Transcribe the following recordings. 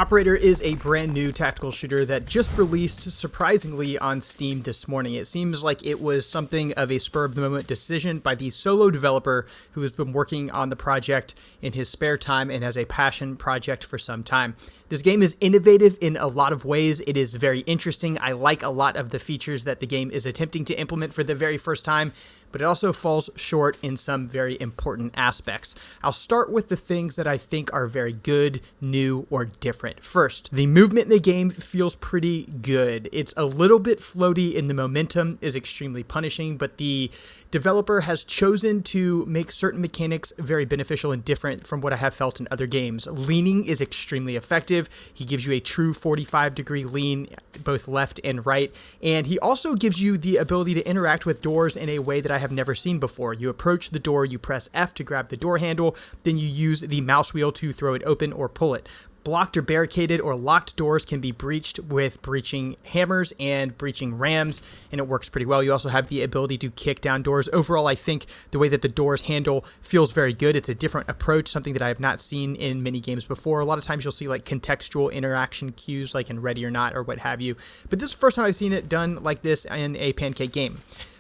Operator is a brand new tactical shooter that just released surprisingly on Steam this morning. It seems like it was something of a spur of the moment decision by the solo developer who has been working on the project in his spare time and has a passion project for some time. This game is innovative in a lot of ways. It is very interesting. I like a lot of the features that the game is attempting to implement for the very first time, but it also falls short in some very important aspects. I'll start with the things that I think are very good, new, or different. First, the movement in the game feels pretty good. It's a little bit floaty and the momentum is extremely punishing, but the developer has chosen to make certain mechanics very beneficial and different from what I have felt in other games. Leaning is extremely effective. He gives you a true 45-degree lean, both left and right, and he also gives you the ability to interact with doors in a way that I have never seen before. You approach the door, you press F to grab the door handle, then you use the mouse wheel to throw it open or pull it. Blocked or barricaded or locked doors can be breached with breaching hammers and breaching rams, and it works pretty well. You also have the ability to kick down doors. Overall, I think the way that the doors handle feels very good. It's a different approach, something that I have not seen in many games before. A lot of times you'll see like contextual interaction cues like in Ready or Not or what have you, but this is the first time I've seen it done like this in a pancake game.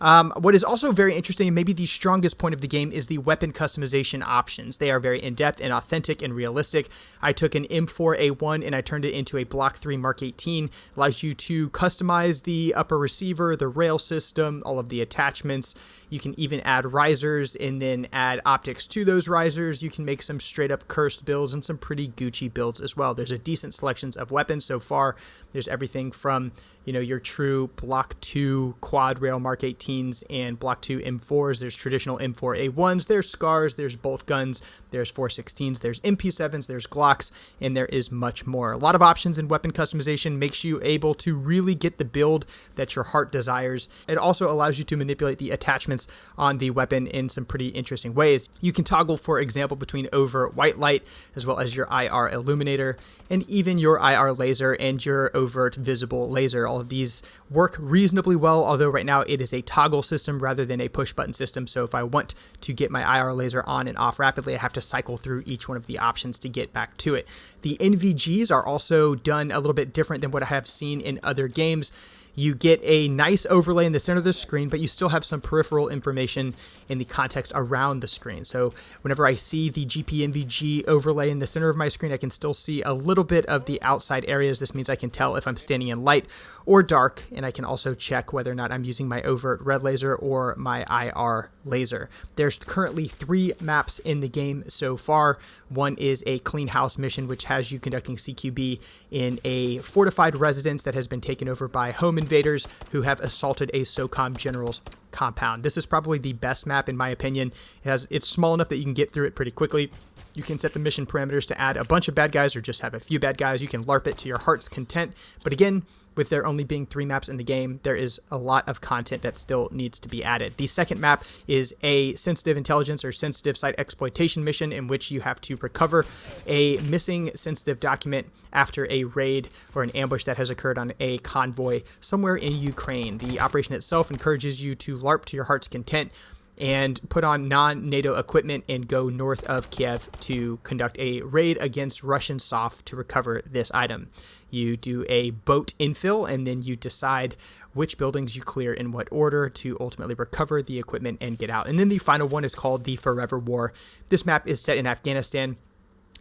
What is also very interesting, and maybe the strongest point of the game, is the weapon customization options. They are very in-depth and authentic and realistic. I took an M4A1 and I turned it into a Block 3 Mark 18. Allows you to customize the upper receiver, the rail system, all of the attachments. You can even add risers and then add optics to those risers. You can make some straight up cursed builds and some pretty Gucci builds as well. There's a decent selections of weapons so far. There's everything from, your true Block 2 quad rail Mark 18s and Block 2 M4s. There's traditional M4A1s. There's SCARs. There's bolt guns. There's 416s. There's MP7s. There's Glocks. And there is much more. A lot of options in weapon customization makes you able to really get the build that your heart desires. It also allows you to manipulate the attachments on the weapon in some pretty interesting ways. You can toggle, for example, between overt white light as well as your IR illuminator and even your IR laser and your overt visible laser. All of these work reasonably well, although right now it is a toggle system rather than a push button system. So if I want to get my IR laser on and off rapidly, I have to cycle through each one of the options to get back to it. The NVGs are also done a little bit different than what I have seen in other games. You get a nice overlay in the center of the screen, but you still have some peripheral information in the context around the screen. So whenever I see the GPNVG overlay in the center of my screen, I can still see a little bit of the outside areas. This means I can tell if I'm standing in light or dark, and I can also check whether or not I'm using my overt red laser or my IR laser. There's currently 3 maps in the game so far. One is a clean house mission, which has you conducting CQB in a fortified residence that has been taken over by home invaders who have assaulted a SOCOM general's compound. This is probably the best map in my opinion. It's small enough that you can get through it pretty quickly. You can set the mission parameters to add a bunch of bad guys or just have a few bad guys. You can LARP it to your heart's content. But again, with there only being 3 maps in the game, there is a lot of content that still needs to be added. The second map is a sensitive intelligence or sensitive site exploitation mission in which you have to recover a missing sensitive document after a raid or an ambush that has occurred on a convoy somewhere in Ukraine. The operation itself encourages you to LARP to your heart's content and put on non-NATO equipment and go north of Kiev to conduct a raid against Russian SOF to recover this item. You do a boat infill and then you decide which buildings you clear in what order to ultimately recover the equipment and get out. And then the final one is called the Forever War. This map is set in Afghanistan.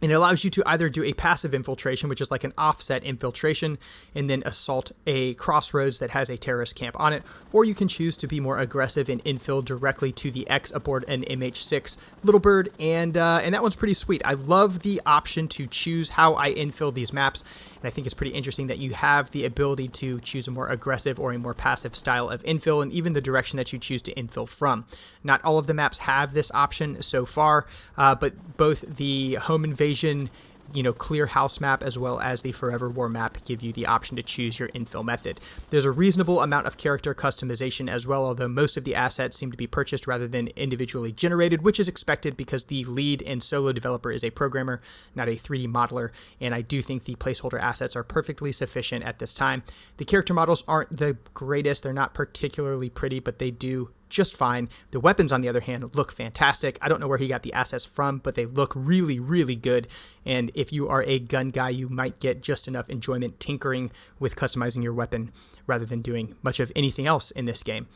And it allows you to either do a passive infiltration, which is like an offset infiltration, and then assault a crossroads that has a terrorist camp on it, or you can choose to be more aggressive and infill directly to the X aboard an MH6 Little Bird, and that one's pretty sweet. I love the option to choose how I infill these maps, and I think it's pretty interesting that you have the ability to choose a more aggressive or a more passive style of infill, and even the direction that you choose to infill from. Not all of the maps have this option so far, but both the home invasion clear house map as well as the Forever War map give you the option to choose your infill method. There's a reasonable amount of character customization as well, although most of the assets seem to be purchased rather than individually generated, which is expected because the lead and solo developer is a programmer, not a 3D modeler, and I do think the placeholder assets are perfectly sufficient at this time. The character models aren't the greatest. They're not particularly pretty, but they do just fine. The weapons, on the other hand, look fantastic. I don't know where he got the assets from, but they look really, really good. And if you are a gun guy, you might get just enough enjoyment tinkering with customizing your weapon rather than doing much of anything else in this game.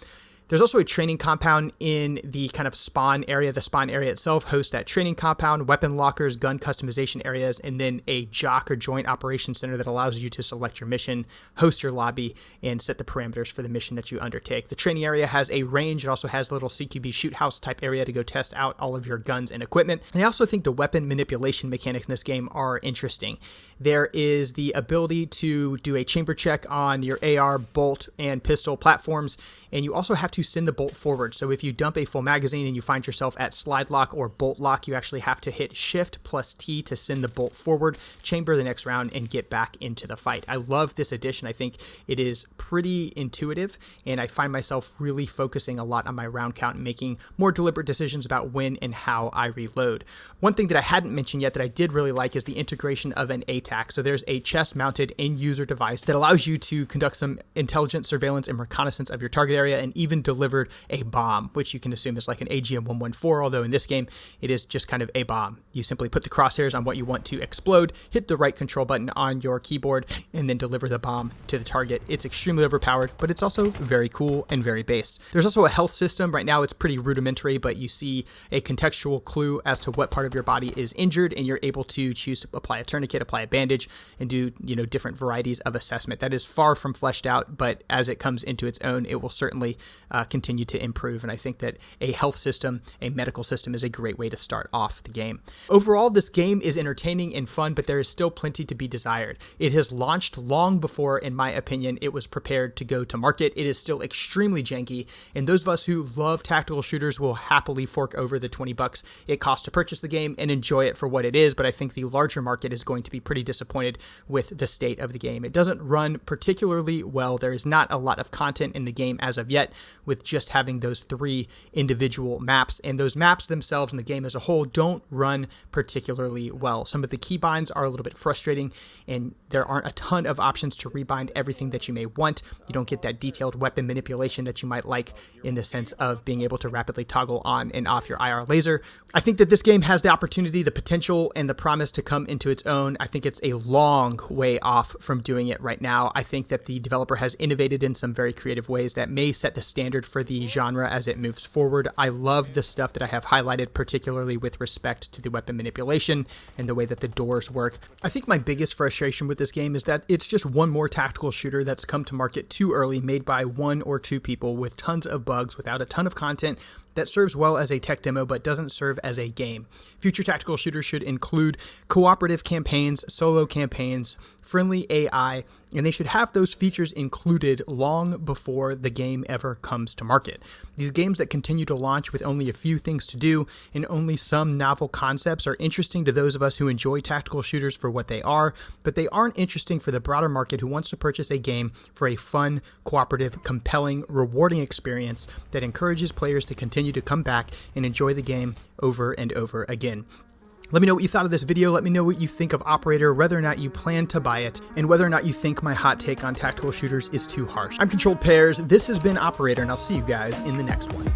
There's also a training compound in the kind of spawn area. The spawn area itself hosts that training compound, weapon lockers, gun customization areas, and then a jock or joint operations center that allows you to select your mission, host your lobby, and set the parameters for the mission that you undertake. The training area has a range. It also has a little CQB shoot house type area to go test out all of your guns and equipment. And I also think the weapon manipulation mechanics in this game are interesting. There is the ability to do a chamber check on your AR, bolt, and pistol platforms, and you also have to send the bolt forward. So if you dump a full magazine and you find yourself at slide lock or bolt lock, you actually have to hit Shift plus T to send the bolt forward, chamber the next round, and get back into the fight. I love this addition. I think it is pretty intuitive, and I find myself really focusing a lot on my round count and making more deliberate decisions about when and how I reload. One thing that I hadn't mentioned yet that I did really like is the integration of an ATAC. So there's a chest-mounted in-user device that allows you to conduct some intelligence, surveillance, and reconnaissance of your target area, and even delivered a bomb, which you can assume is like an AGM-114, although in this game it is just kind of a bomb. You simply put the crosshairs on what you want to explode, hit the right control button on your keyboard, and then deliver the bomb to the target. It's extremely overpowered, but it's also very cool and very based. There's also a health system. Right now it's pretty rudimentary, but you see a contextual clue as to what part of your body is injured, and you're able to choose to apply a tourniquet, apply a bandage, and do different varieties of assessment. That is far from fleshed out, but as it comes into its own, it will certainly continue to improve. And I think that a health system, a medical system, is a great way to start off the game. Overall, this game is entertaining and fun, but there is still plenty to be desired. It has launched long before, in my opinion, it was prepared to go to market. It is still extremely janky, and those of us who love tactical shooters will happily fork over the $20 it costs to purchase the game and enjoy it for what it is, but I think the larger market is going to be pretty disappointed with the state of the game. It doesn't run particularly well. There is not a lot of content in the game as of yet, with just having those 3 individual maps, and those maps themselves and the game as a whole don't run particularly well. Some of the keybinds are a little bit frustrating, and there aren't a ton of options to rebind everything that you may want. You don't get that detailed weapon manipulation that you might like, in the sense of being able to rapidly toggle on and off your IR laser. I think that this game has the opportunity, the potential, and the promise to come into its own. I think it's a long way off from doing it right now. I think that the developer has innovated in some very creative ways that may set the standard for the genre as it moves forward. I love the stuff that I have highlighted, particularly with respect to the weapon manipulation and the way that the doors work. I think my biggest frustration with this game is that it's just one more tactical shooter that's come to market too early, made by 1 or 2 people with tons of bugs, without a ton of content, that serves well as a tech demo but doesn't serve as a game. Future tactical shooters should include cooperative campaigns, solo campaigns, friendly AI, and they should have those features included long before the game ever comes to market. These games that continue to launch with only a few things to do and only some novel concepts are interesting to those of us who enjoy tactical shooters for what they are, but they aren't interesting for the broader market who wants to purchase a game for a fun, cooperative, compelling, rewarding experience that encourages players to continue to come back and enjoy the game over and over again. Let me know what you thought of this video. Let me know what you think of Operator, whether or not you plan to buy it, and whether or not you think my hot take on tactical shooters is too harsh. I'm Controlled Pairs. This has been Operator, and I'll see you guys in the next one.